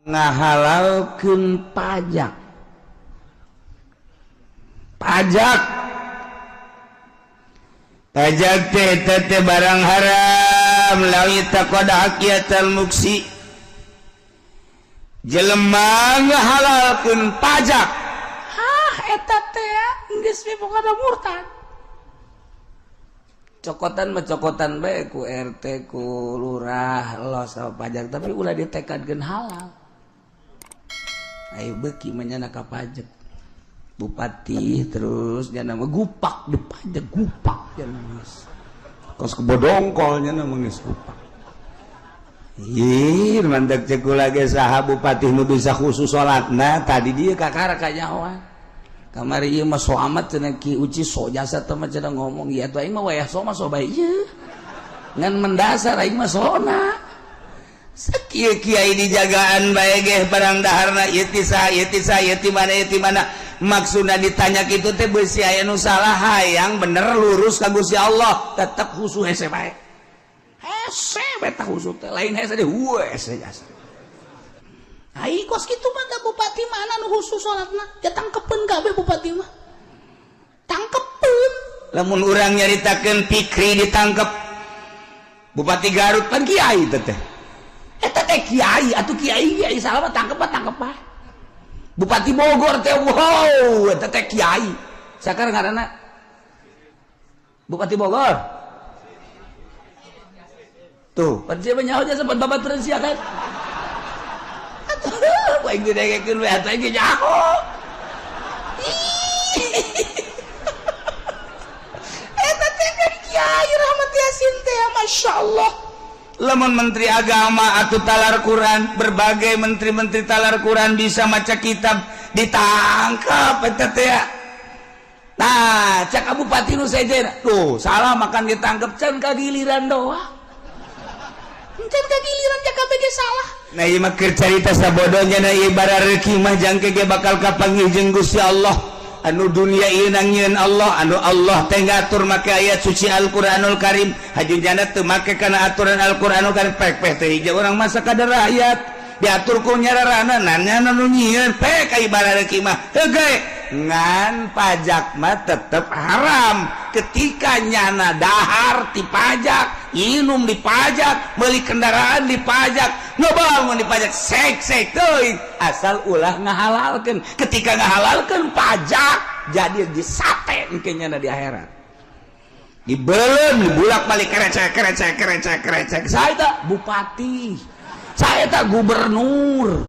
ngahalalkeun pajak teh barang haram lawi taqada haqiyatal muksi jelema ngahalalkeun pajak eta teh geus pokona murtad cokotan mah cokotan bae ku RT ku lurah lo sama pajak tapi ulah ditekadkeun halal ayo beuki menyana ka pajak bupati terus nya nama gupak di pajak gupak nya geus kos kebodongkol nya nama geus gupak ieu mantek ceuk ulah ge saha bupati nu bisa khusus salatna tadi dia kakara ka nyawa kamari ieu mah so amat cenah Ki Uci so jasa teh mah cenah ngomong ieu atuh aing mah wayah so mah so bae ieu ngan mendasar aing mah sona sakieu kiai dijagaan bae ge barang daharna ieu ti saha ieu ti mana maksudna ditanya kitu teh beusi aya nu salah hayang bener lurus ka Gusti Allah tetep husu hese bae hese beta husu teh lain hese deh hese jasa ai kos kitu mah da bupati mana nu khusus salatna ya tangkepeun kabeh bupati mah tangkepeun lamun urang nyaritakeun Fikri ditangkep bupati Garut kan kiai teh eta teh kiai atuh kiai salah mah tangkep bae bupati Bogor teh wow eta teh kiai sakar ngaranna bupati Bogor tuh panci banyak aja sempat babat sia kan baik didengekeun we atuh ge jago eta teh kiai Rahmat Yasin teh masyaallah lamun menteri agama atuh talar Quran berbagai menteri-menteri talar Quran bisa maca kitab ditangkap eta teh nah cak bupati nu sejen tuh salah makan ditangkap can kagiliran doang can kagiliran cak kabeh ge salah nah ieu mah keur carita sabodohnya na ibarat reki mah jangke ge bakal kapanggih jeung Gusti Allah anu dunia ieu nangieun Allah anu Allah teh ngatur make ayat suci Al-Qur'anul Karim hajujana teu make kana aturan Al-Qur'anul Karim pek teh hiji urang mah sakadar rakyat diatur ku nyararana nanya anu nyieun pek ka ibarat reki mah heuge ngan pajak mah tetep haram ketika nyana dahar ti pajak minum dipajak beli kendaraan dipajak ngebangun dipajak sek teuing asal ulah ngahalalkeun ketika ngahalalkeun pajak jadi disate engke nyana di akhirat dibeuleum dibulak balik kerecek saya tak bupati saya tak gubernur